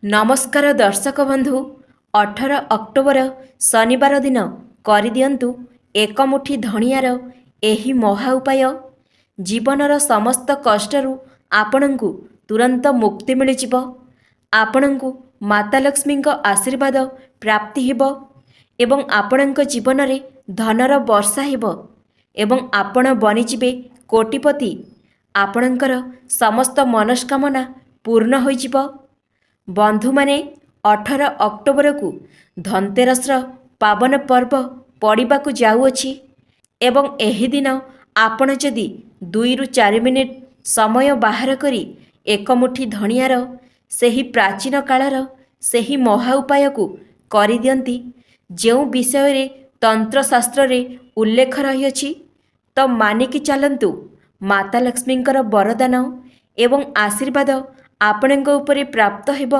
नमस्कार दर्शक बंधु 18 अक्टोबर शनिवार दिन करदियंतु एक मुठी धनियार एही महा उपाय। जीवनर समस्त कष्टरू आपणंकु तुरंत मुक्ति मिलिजिब। आपणंकु माता लक्ष्मी आशीर्वाद प्राप्ति हेब एवं आपणंक जीवन रे धनर वर्षा हेब एवं आपण बनिजिबे कोटिपति। आपणंकर समस्त मनस्कामना पूर्ण होइजिब। बंधु माने 18 अक्टोबर को धनतेरसर पावन पर्व पड़िबाकु जाउअछि एवं एही दिन आपण जदि 2 रु 4 मिनिट समय बाहर करी एक मुठी धनियार सेही प्राचीन कालर सेही महा उपाय को करि दियंती जेउ विषय रे तंत्रशास्त्र रे उल्लेख रहिअछि तो मानिकी चलंतु माता लक्ष्मींकर वरदान एवं आशीर्वाद आपणଙ୍କ उपरे प्राप्त हेब,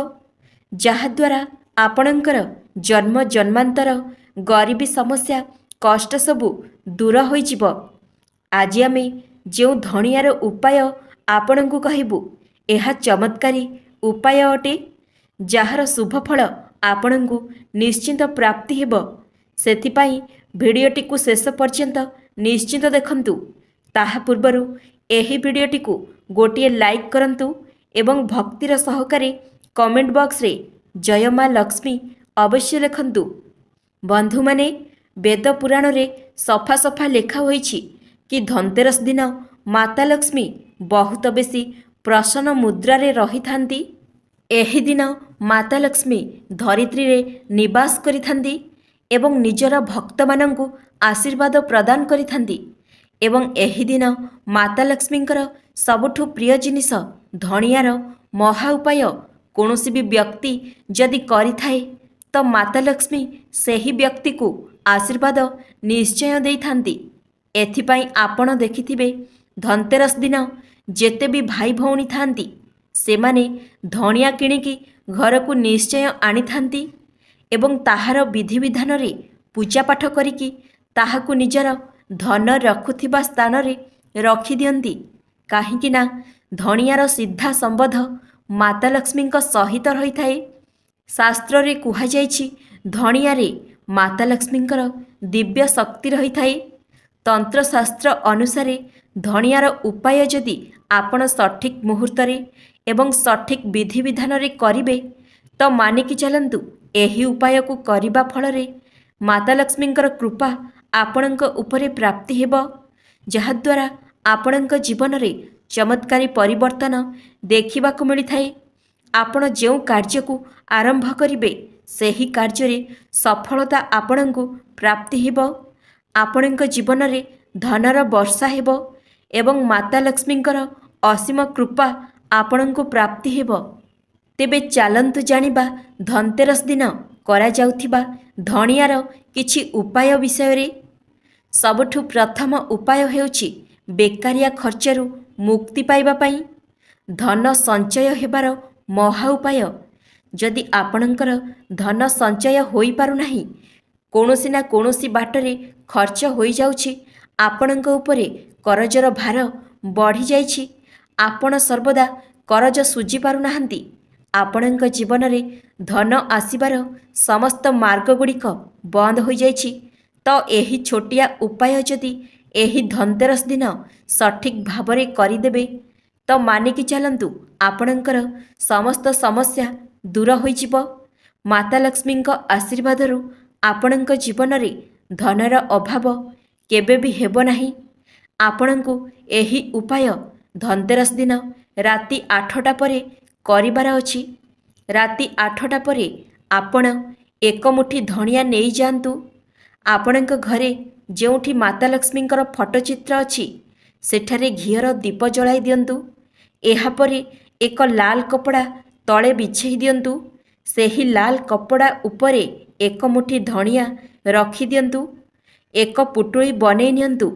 जहाद्वारा आपणଙ୍କର जन्म जन्मांतर गरीबी समस्या कष्ट सबु दूर होइजिब। आज आमे जो धनियार उपाय आपणଙ୍କୁ कहबू यह चमत्कारी उपाय अटे जार शुभफल आपणଙ୍କୁ निश्चिंत प्राप्ति हेब। सेथिपाई भिडियोटी को शेष पर्यंत निश्चिंत देखंतु। ताहा पूर्वरु एही भिडियोटी को गोटिए लाइक करंतु एवं भक्तिर सहकारे कमेंट बॉक्स रे जय मां लक्ष्मी अवश्य लिखंतु। बंधु माने वेद पुराण रे सफा सफा लेखा होईछि कि धनतेरस दिन माता लक्ष्मी बहुत बेसी प्रसन्न मुद्रा रे रही थांती। एही दिन माता लक्ष्मी धरित्री रे निवास करि थांती एवं निजर भक्त मानंकु आशीर्वाद प्रदान करि थांती एवं एही दिन माता लक्ष्मींकर सबुठु प्रिय जिनिस धनियार महा उपाय कौनसी भी व्यक्ति जदि करि थाए तो माता लक्ष्मी सेही व्यक्ति को आशीर्वाद निश्चय देई थांती। एथिपाई आपण देखिथिबे धनतेरस दिन जेते भी भाई भौणी थांती सेमाने धनिया किणिकी घर को निश्चय आनी थांती एवं ताहार विधि विधान रे पूजा पाठ करिकी ताहाकु निजर धन रखुथिबा स्थान रे रखी दियंती। काहेकि ना धनियार सीधा संबंध माता लक्ष्मी सहित रही थाए। शास्त्र रे कुहा जाइछि धनिया रे माता लक्ष्मींकर दिव्य शक्ति रही थाए। तंत्र शास्त्र अनुसारे धनियार उपाय जदि आपण सठिक मुहूर्त रे एवं सठिक विधि विधान रे करिवे तो मानिकी चलंतु एही उपाय को करिबा फल रे माता लक्ष्मींकर कृपा आपणଙ୍କ उपरे प्राप्ति हेब, जहाद्वारा आपणଙ୍କ जीवन रे चमत्कारी परिवर्तन देखा मिली थाए। आपण जो कार्य को आरंभ करिवे सेही कार्य रे सफलता आपणଙ୍କୁ प्राप्ति हेब। आपणଙ୍କ जीवन रे धनर वर्षा हेब एवं माता लक्ष्मींकर असीम कृपा आपणଙ୍କୁ प्राप्ति हेब। तेबे चालंतु जानिबा धनतेरस दिन करा जाउथिबा धनियार किछि उपाय विषय रे। सबुठु प्रथम उपाय हेउछि बेकारिया खर्चरू मुक्ति पाइबा पाई धन संचय हेबार महा उपाय। जदि आपणଙ୍କର धन संचय होई पारु नाही कोनोसी ना कोनोसी बाटरे खर्च होई जाउछि आपणଙ୍କ उपरे करजर भार बढ़ी जाइछि आपण सर्वदा करज सुझी पारु नाहंती आपणଙ୍କ जीवन रे धन आसीबार समस्त मार्ग गुड़िक बंद हो जाइछि तो एही छोटिया उपाय जदि एही धनतेरस दिन सठिक भावरे करिदेबे तो मानिकी चलंतु आपणଙ୍କର समस्त समस्या दूर होइजिब। माता लक्ष्मींक आशीर्वादरू आपणଙ୍କ जीवन रे धनर अभाव केबे भी हेबो नाही। आपणଙ୍କୁ एही उपाय धनतेरस दिन राति 8टा परे करिबार अछि। राति 8टा परे आपण एक मुठी धनिया नेई जांतु। आपणଙ୍କ घरे जेउठी माता लक्ष्मींकर फोटोचित्र अछि सेठारे घियर दीप जलाई दियंतु। एहापरे एक लाल कपड़ा तले बिछेई दियंतु। सेही लाल कपड़ा उपरे एक मुठी धनिया रखी दियंतु। एक पुटुली बनेई नियंतु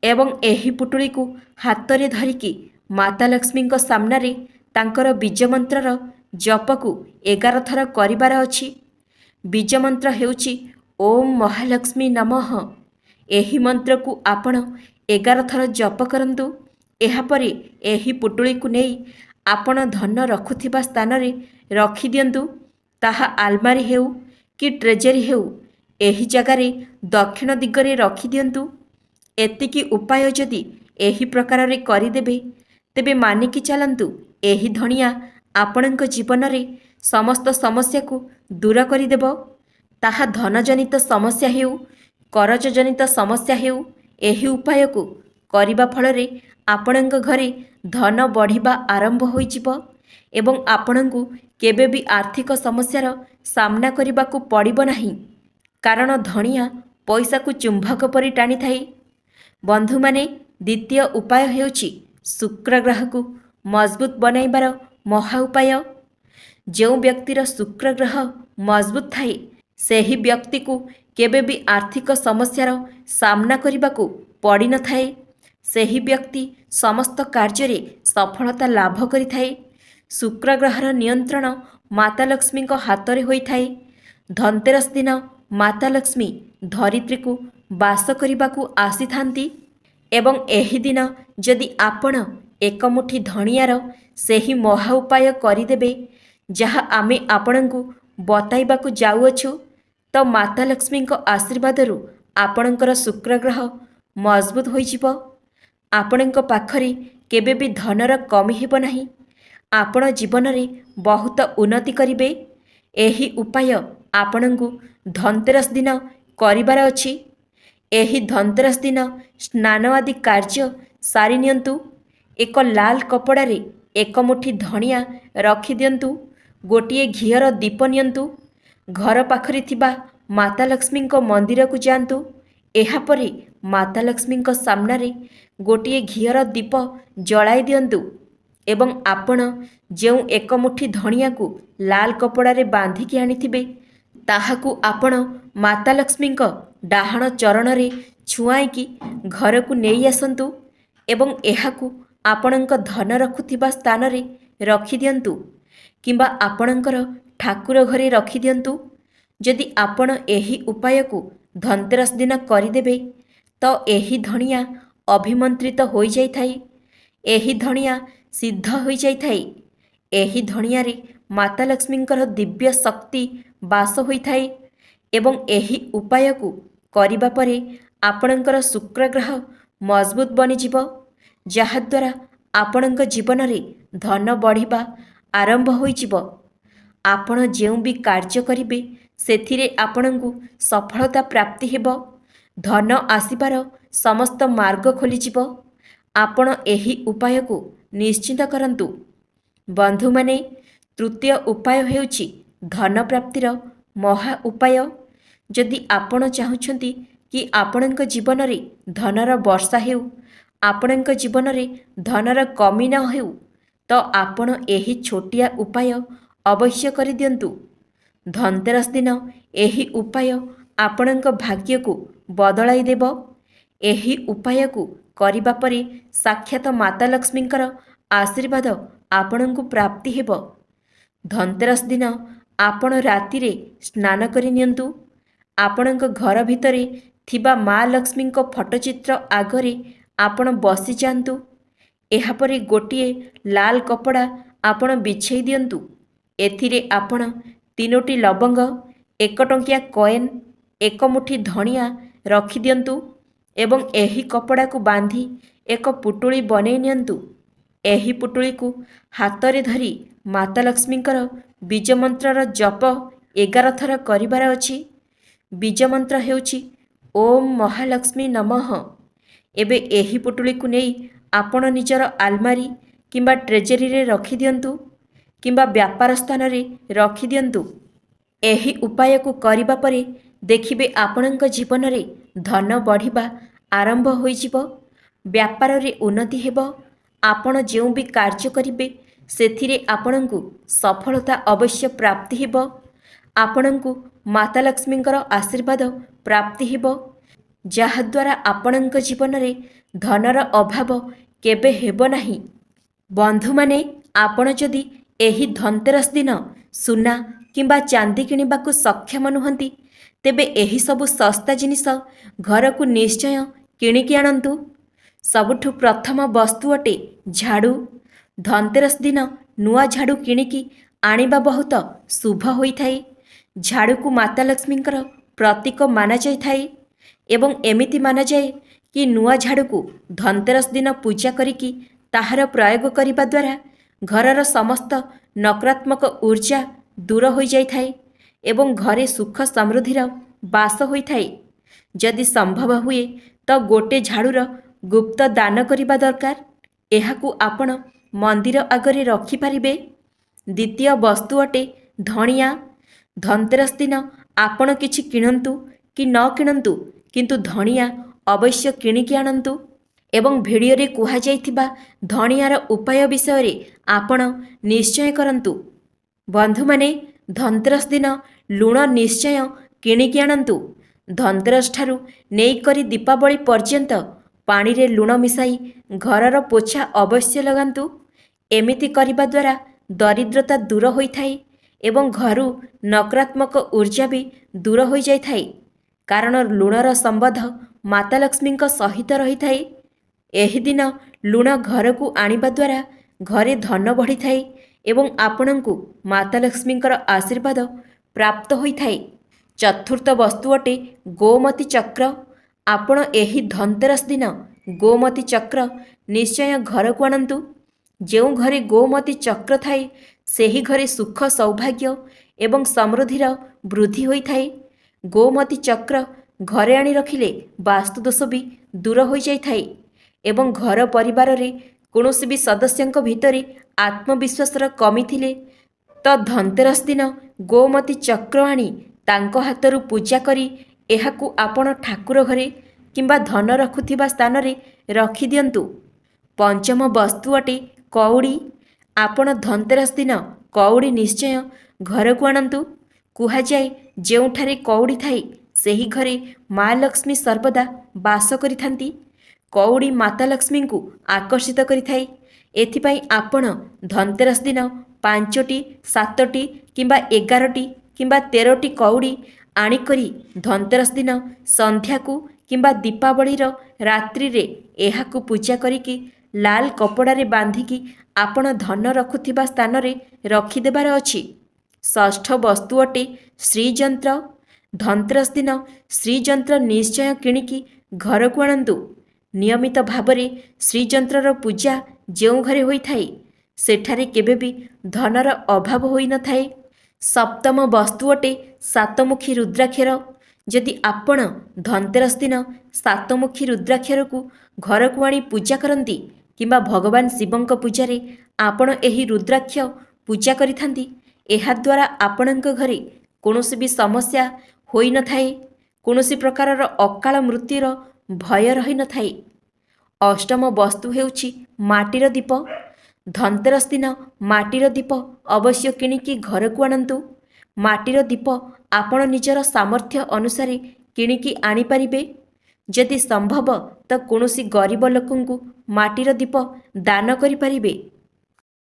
एवं एही पुटुली को हाथ रे धरिकी माता लक्ष्मींक सामने तांकर बीज मंत्रर जप को 11 थर करिबार अछि। बीज मंत्र हेउछि ओम महालक्ष्मी नमः। एही मंत्र को आपण 11 थर जप करंतु। एहापरे एही पुटुली को नेई आपण धन रखुथिबा स्थान रे ରଖିଦିଅନ୍ତୁ। ତାହା ଆଲମାରୀ ହେଉ କି ଟ୍ରେଜେରୀ ହେଉ, ଏହି ଜାଗାରେ ଦକ୍ଷିଣ ଦିଗରେ ରଖିଦିଅନ୍ତୁ। ଏତିକି ଉପାୟ ଯଦି ଏହି ପ୍ରକାରରେ କରିଦେବେ, ତେବେ ମାନିକି ଚାଲନ୍ତୁ, ଏହି ଧଣିଆ ଆପଣଙ୍କ ଜୀବନରେ ସମସ୍ତ ସମସ୍ୟାକୁ ଦୂର କରିଦେବ। ତାହା ଧନଜନିତ ସମସ୍ୟା ହେଉ, କରଜଜନିତ ସମସ୍ୟା ହେଉ, ଏହି ଉପାୟକୁ କରିବା ଫଳରେ ଆପଣଙ୍କ ଘରେ ଧନ ବଢ଼ିବା ଆରମ୍ଭ ହୋଇଯିବ ଏବଂ ଆପଣଙ୍କୁ କେବେ ବି ଆର୍ଥିକ ସମସ୍ୟାର ସାମ୍ନା କରିବାକୁ ପଡ଼ିବ ନାହିଁ। କାରଣ ଧଣିଆ ପଇସାକୁ ଚୁମ୍ବକ ପରି ଟାଣିଥାଏ। ବନ୍ଧୁମାନେ, ଦ୍ୱିତୀୟ ଉପାୟ ହେଉଛି ଶୁକ୍ର ଗ୍ରହକୁ ମଜବୁତ ବନାଇବାର ମହା ଉପାୟ। ଯେଉଁ ବ୍ୟକ୍ତିର ଶୁକ୍ର ଗ୍ରହ ମଜବୁତ ଥାଏ, ସେହି ବ୍ୟକ୍ତିକୁ କେବେ ବି ଆର୍ଥିକ ସମସ୍ୟାର ସାମ୍ନା କରିବାକୁ ପଡ଼ିନଥାଏ। ସେହି ବ୍ୟକ୍ତି ସମସ୍ତ କାର୍ଯ୍ୟରେ ସଫଳତା ଲାଭ କରିଥାଏ। ଶୁକ୍ର ଗ୍ରହର ନିୟନ୍ତ୍ରଣ ମାତା ଲକ୍ଷ୍ମୀଙ୍କ ହାତରେ ହୋଇଥାଏ। ଧନତେରସ ଦିନ ମାତା ଲକ୍ଷ୍ମୀ ଧରିତ୍ରୀକୁ ବାସ କରିବାକୁ ଆସିଥାନ୍ତି ଏବଂ ଏହି ଦିନ ଯଦି ଆପଣ ଏକ ମୁଠି ଧଣିଆର ସେହି ମହା ଉପାୟ କରିଦେବେ, ଯାହା ଆମେ ଆପଣଙ୍କୁ ବତାଇବାକୁ ଯାଉଅଛୁ, ତ ମାତା ଲକ୍ଷ୍ମୀଙ୍କ ଆଶୀର୍ବାଦରୁ ଆପଣଙ୍କର ଶୁକ୍ର ଗ୍ରହ ମଜବୁତ ହୋଇଯିବ। ଆପଣଙ୍କ ପାଖରେ କେବେ ବି ଧନର କମି ହେବ ନାହିଁ। ଆପଣ ଜୀବନରେ ବହୁତ ଉନ୍ନତି କରିବେ। ଏହି ଉପାୟ ଆପଣଙ୍କୁ ଧନତେରସ ଦିନ କରିବାର ଅଛି। ଏହି ଧନତେରସ ଦିନ ସ୍ନାନ ଆଦି କାର୍ଯ୍ୟ ସାରି ନିଅନ୍ତୁ। ଏକ ଲାଲ କପଡ଼ାରେ ଏକ ମୁଠି ଧଣିଆ ରଖିଦିଅନ୍ତୁ। ଗୋଟିଏ ଘିଅର ଦୀପ ନିଅନ୍ତୁ। ଘର ପାଖରେ ଥିବା ମାତା ଲକ୍ଷ୍ମୀଙ୍କ ମନ୍ଦିରକୁ ଯାଆନ୍ତୁ। ଏହାପରେ ମାତା ଲକ୍ଷ୍ମୀଙ୍କ ସାମ୍ନାରେ ଗୋଟିଏ ଘିଅର ଦୀପ ଜଳାଇ ଦିଅନ୍ତୁ ଏବଂ ଆପଣ ଯେଉଁ ଏକ ମୁଠି ଧଣିଆକୁ ଲାଲ କପଡ଼ାରେ ବାନ୍ଧିକି ଆଣିଥିବେ, ତାହାକୁ ଆପଣ ମାତା ଲକ୍ଷ୍ମୀଙ୍କ ଡାହାଣ ଚରଣରେ ଛୁଆଁଇକି ଘରକୁ ନେଇ ଆସନ୍ତୁ ଏବଂ ଏହାକୁ ଆପଣଙ୍କ ଧନ ରଖୁଥିବା ସ୍ଥାନରେ ରଖିଦିଅନ୍ତୁ କିମ୍ବା ଆପଣଙ୍କର ଠାକୁର ଘରେ ରଖିଦିଅନ୍ତୁ। ଯଦି ଆପଣ ଏହି ଉପାୟକୁ ଧନତେରସ ଦିନ କରିଦେବେ, ତ ଏହି ଧଣିଆ ଅଭିମନ୍ତ୍ରିତ ହୋଇଯାଇଥାଏ। ଏହି ଧଣିଆ ସିଦ୍ଧ ହୋଇଯାଇଥାଏ। ଏହି ଧଣିଆରେ ମାତା ଲକ୍ଷ୍ମୀଙ୍କର ଦିବ୍ୟ ଶକ୍ତି ବାସ ହୋଇଥାଏ ଏବଂ ଏହି ଉପାୟକୁ କରିବା ପରେ ଆପଣଙ୍କର ଶୁକ୍ର ଗ୍ରହ ମଜବୁତ ବନିଯିବ, ଯାହାଦ୍ୱାରା ଆପଣଙ୍କ ଜୀବନରେ ଧନ ବଢ଼ିବା ଆରମ୍ଭ ହୋଇଯିବ। ଆପଣ ଯେଉଁ ବି କାର୍ଯ୍ୟ କରିବେ, ସେଥିରେ ଆପଣଙ୍କୁ ସଫଳତା ପ୍ରାପ୍ତି ହେବ। ଧନ ଆସିବାର ସମସ୍ତ ମାର୍ଗ ଖୋଲିଯିବ। ଆପଣ ଏହି ଉପାୟକୁ ନିଶ୍ଚିତ କରନ୍ତୁ। ବନ୍ଧୁମାନେ, ତୃତୀୟ ଉପାୟ ହେଉଛି ଧନ ପ୍ରାପ୍ତିର ମହା ଉପାୟ। ଯଦି ଆପଣ ଚାହୁଁଛନ୍ତି କି ଆପଣଙ୍କ ଜୀବନରେ ଧନର ବର୍ଷା ହେଉ, ଆପଣଙ୍କ ଜୀବନରେ ଧନର କମି ନ ହେଉ, ତ ଆପଣ ଏହି ଛୋଟିଆ ଉପାୟ ଅବଶ୍ୟ କରିଦିଅନ୍ତୁ। ଧନତେରସ ଦିନ ଏହି ଉପାୟ ଆପଣଙ୍କ ଭାଗ୍ୟକୁ ବଦଳାଇ ଦେବ। ଏହି ଉପାୟକୁ କରିବା ପରେ ସାକ୍ଷାତ ମାତା ଲକ୍ଷ୍ମୀଙ୍କର ଆଶୀର୍ବାଦ ଆପଣଙ୍କୁ ପ୍ରାପ୍ତି ହେବ। ଧନତେରସ ଦିନ ଆପଣ ରାତିରେ ସ୍ନାନ କରି ନିଅନ୍ତୁ। ଆପଣଙ୍କ ଘର ଭିତରେ ଥିବା ମା ଲକ୍ଷ୍ମୀଙ୍କ ଫଟୋଚିତ୍ର ଆଗରେ ଆପଣ ବସିଯାଆନ୍ତୁ। ଏହାପରେ ଗୋଟିଏ ଲାଲ କପଡ଼ା ଆପଣ ବିଛେଇ ଦିଅନ୍ତୁ। ଏଥିରେ ଆପଣ 3ଟି ଲବଙ୍ଗ, 1 ଟଙ୍କିଆ କଏନ୍, ଏକ ମୁଠି ଧଣିଆ ରଖିଦିଅନ୍ତୁ ଏବଂ ଏହି କପଡ଼ାକୁ ବାନ୍ଧି ଏକ ପୁଟୁଳି ବନେଇ ନିଅନ୍ତୁ। ଏହି ପୁଟୁଳିକୁ ହାତରେ ଧରି ମାତା ଲକ୍ଷ୍ମୀଙ୍କର ବୀଜମନ୍ତ୍ରର ଜପ 11 ଥର କରିବାର ଅଛି। ବୀଜମନ୍ତ୍ର ହେଉଛି ଓମ୍ ମହାଲକ୍ଷ୍ମୀ ନମଃ। ଏବେ ଏହି ପୁଟୁଳିକୁ ନେଇ ଆପଣ ନିଜର ଆଲମାରୀ କିମ୍ବା ଟ୍ରେଜେରୀରେ ରଖିଦିଅନ୍ତୁ କିମ୍ବା ବ୍ୟାପାର ସ୍ଥାନରେ ରଖିଦିଅନ୍ତୁ। ଏହି ଉପାୟକୁ କରିବା ପରେ ଦେଖିବେ ଆପଣଙ୍କ ଜୀବନରେ ଧନ ବଢ଼ିବା ଆରମ୍ଭ ହୋଇଯିବ। ବ୍ୟାପାରରେ ଉନ୍ନତି ହେବ। ଆପଣ ଯେଉଁ ବି କାର୍ଯ୍ୟ କରିବେ, ସେଥିରେ ଆପଣଙ୍କୁ ସଫଳତା ଅବଶ୍ୟ ପ୍ରାପ୍ତି ହେବ। ଆପଣଙ୍କୁ ମାତା ଲକ୍ଷ୍ମୀଙ୍କର ଆଶୀର୍ବାଦ ପ୍ରାପ୍ତି ହେବ, ଯାହାଦ୍ୱାରା ଆପଣଙ୍କ ଜୀବନରେ ଧନର ଅଭାବ କେବେ ହେବ ନାହିଁ। ବନ୍ଧୁମାନେ, ଆପଣ ଯଦି ଏହି ଧନତେରସ ଦିନ ସୁନା କିମ୍ବା ଚାନ୍ଦି କିଣିବାକୁ ସକ୍ଷମ ନୁହନ୍ତି, ତେବେ ଏହିସବୁ ଶସ୍ତା ଜିନିଷ ଘରକୁ ନିଶ୍ଚୟ କିଣିକି ଆଣନ୍ତୁ। ସବୁଠୁ ପ୍ରଥମ ବସ୍ତୁ ଅଟେ ଝାଡ଼ୁ। ଧନତେରସ ଦିନ ନୂଆ ଝାଡ଼ୁ କିଣିକି ଆଣିବା ବହୁତ ଶୁଭ ହୋଇଥାଏ। ଝାଡ଼ୁକୁ ମାତା ଲକ୍ଷ୍ମୀଙ୍କର ପ୍ରତୀକ ମାନାଯାଇଥାଏ ଏବଂ ଏମିତି ମାନାଯାଏ କି ନୂଆ ଝାଡ଼ୁକୁ ଧନତେରସ ଦିନ ପୂଜା କରିକି ତାହାର ପ୍ରୟୋଗ କରିବା ଦ୍ୱାରା ଘରର ସମସ୍ତ ନକାରାତ୍ମକ ଉର୍ଜା ଦୂର ହୋଇଯାଇଥାଏ ଏବଂ ଘରେ ସୁଖ ସମୃଦ୍ଧିର ବାସ ହୋଇଥାଏ। ଯଦି ସମ୍ଭବ ହୁଏ ତ ଗୋଟେ ଝାଡ଼ୁର ଗୁପ୍ତ ଦାନ କରିବା ଦରକାର। ଏହାକୁ ଆପଣ ମନ୍ଦିର ଆଗରେ ରଖିପାରିବେ। ଦ୍ୱିତୀୟ ବସ୍ତୁ ଅଟେ ଧଣିଆ। ଧନତେରସ ଦିନ ଆପଣ କିଛି କିଣନ୍ତୁ କି ନ କିଣନ୍ତୁ, କିନ୍ତୁ ଧଣିଆ ଅବଶ୍ୟ କିଣିକି ଆଣନ୍ତୁ ଏବଂ ଭିଡ଼ିଓରେ କୁହାଯାଇଥିବା ଧଣିଆର ଉପାୟ ବିଷୟରେ ଆପଣ ନିଶ୍ଚୟ କରନ୍ତୁ। ବନ୍ଧୁମାନେ, ଧନତେରସ ଦିନ ଲୁଣ ନିଶ୍ଚୟ କିଣିକି ଆଣନ୍ତୁ। ଧନତେରସ ଠାରୁ ନେଇକରି ଦୀପାବଳି ପର୍ଯ୍ୟନ୍ତ ପାଣିରେ ଲୁଣ ମିଶାଇ ଘରର ପୋଛା ଅବଶ୍ୟ ଲଗାନ୍ତୁ। ଏମିତି କରିବା ଦ୍ୱାରା ଦରିଦ୍ରତା ଦୂର ହୋଇଥାଏ ଏବଂ ଘରୁ ନକାରାତ୍ମକ ଉର୍ଜା ବି ଦୂର ହୋଇଯାଇଥାଏ। କାରଣ ଲୁଣର ସମ୍ବନ୍ଧ ମାତା ଲକ୍ଷ୍ମୀଙ୍କ ସହିତ ରହିଥାଏ। ଏହି ଦିନ ଲୁଣ ଘରକୁ ଆଣିବା ଦ୍ୱାରା ଘରେ ଧନ ବଢ଼ିଥାଏ ଏବଂ ଆପଣଙ୍କୁ ମାତା ଲକ୍ଷ୍ମୀଙ୍କର ଆଶୀର୍ବାଦ ପ୍ରାପ୍ତ ହୋଇଥାଏ। ଚତୁର୍ଥ ବସ୍ତୁ ଅଟେ ଗୋମତୀ ଚକ୍ର। ଆପଣ ଏହି ଧନତେରସ ଦିନ ଗୋମତୀ ଚକ୍ର ନିଶ୍ଚୟ ଘରକୁ ଆଣନ୍ତୁ। ଯେଉଁ ଘରେ ଗୋମତୀ ଚକ୍ର ଥାଏ ସେହି ଘରେ ସୁଖ ସୌଭାଗ୍ୟ ଏବଂ ସମୃଦ୍ଧିର ବୃଦ୍ଧି ହୋଇଥାଏ। ଗୋମତୀ ଚକ୍ର ଘରେ ଆଣି ରଖିଲେ ବାସ୍ତୁଦୋଷ ବି ଦୂର ହୋଇଯାଇଥାଏ ଏବଂ ଘର ପରିବାରରେ କୌଣସି ବି ସଦସ୍ୟଙ୍କ ଭିତରେ ଆତ୍ମବିଶ୍ୱାସର କମି ଥିଲେ ତ ଧନତେରସ ଦିନ ଗୋମତୀ ଚକ୍ର ଆଣି ତାଙ୍କ ହାତରୁ ପୂଜା କରି ଏହାକୁ ଆପଣ ଠାକୁର ଘରେ କିମ୍ବା ଧନ ରଖୁଥିବା ସ୍ଥାନରେ ରଖିଦିଅନ୍ତୁ। ପଞ୍ଚମ ବସ୍ତୁ ଅଟେ କଉଡ଼ି। ଆପଣ ଧନତେରସ ଦିନ କଉଡ଼ି ନିଶ୍ଚୟ ଘରକୁ ଆଣନ୍ତୁ। କୁହାଯାଏ ଯେଉଁଠାରେ କଉଡ଼ି ଥାଏ ସେହି ଘରେ ମା ଲକ୍ଷ୍ମୀ ସର୍ବଦା ବାସ କରିଥାନ୍ତି। କଉଡ଼ି ମାତା ଲକ୍ଷ୍ମୀଙ୍କୁ ଆକର୍ଷିତ କରିଥାଏ। ଏଥିପାଇଁ ଆପଣ ଧନତେରସ ଦିନ 5ଟି, 7ଟି କିମ୍ବା 11ଟି କିମ୍ବା 13ଟି କଉଡ଼ି ଆଣିକରି ଧନତେରସ ଦିନ ସନ୍ଧ୍ୟାକୁ କିମ୍ବା ଦୀପାବଳିର ରାତ୍ରିରେ ଏହାକୁ ପୂଜା କରିକି ଲାଲ କପଡ଼ାରେ ବାନ୍ଧିକି ଆପଣ ଧନ ରଖୁଥିବା ସ୍ଥାନରେ ରଖିଦେବାର ଅଛି। ଷଷ୍ଠ ବସ୍ତୁ ଅଟେ ଶ୍ରୀଯନ୍ତ୍ର। ଧନତେରସ ଦିନ ଶ୍ରୀଯନ୍ତ୍ର ନିଶ୍ଚୟ କିଣିକି ଘରକୁ ଆଣନ୍ତୁ। ନିୟମିତ ଭାବରେ ଶ୍ରୀଯନ୍ତ୍ରର ପୂଜା ଯେଉଁ ଘରେ ହୋଇଥାଏ ସେଠାରେ କେବେ ବି ଧନର ଅଭାବ ହୋଇନଥାଏ। ସପ୍ତମ ବସ୍ତୁ ଅଟେ ସାତମୁଖୀ ରୁଦ୍ରାକ୍ଷର। ଯଦି ଆପଣ ଧନତେରସ ଦିନ ସାତମୁଖୀ ରୁଦ୍ରାକ୍ଷରକୁ ଘରକୁ ଆଣି ପୂଜା କରନ୍ତି କିମ୍ବା ଭଗବାନ ଶିବଙ୍କ ପୂଜାରେ ଆପଣ ଏହି ରୁଦ୍ରାକ୍ଷ ପୂଜା କରିଥାନ୍ତି, ଏହାଦ୍ୱାରା ଆପଣଙ୍କ ଘରେ କୌଣସି ବି ସମସ୍ୟା ହୋଇନଥାଏ। କୌଣସି ପ୍ରକାରର ଅକାଳ ମୃତ୍ୟୁର ଭୟ ରହିନଥାଏ। ଅଷ୍ଟମ ବସ୍ତୁ ହେଉଛି ମାଟିର ଦୀପ। ଧନତେରସ ଦିନ ମାଟିର ଦୀପ ଅବଶ୍ୟ କିଣିକି ଘରକୁ ଆଣନ୍ତୁ। ମାଟିର ଦୀପ ଆପଣ ନିଜର ସାମର୍ଥ୍ୟ ଅନୁସାରେ କିଣିକି ଆଣିପାରିବେ। ଯଦି ସମ୍ଭବ ତ କୌଣସି ଗରିବ ଲୋକଙ୍କୁ ମାଟିର ଦୀପ ଦାନ କରିପାରିବେ।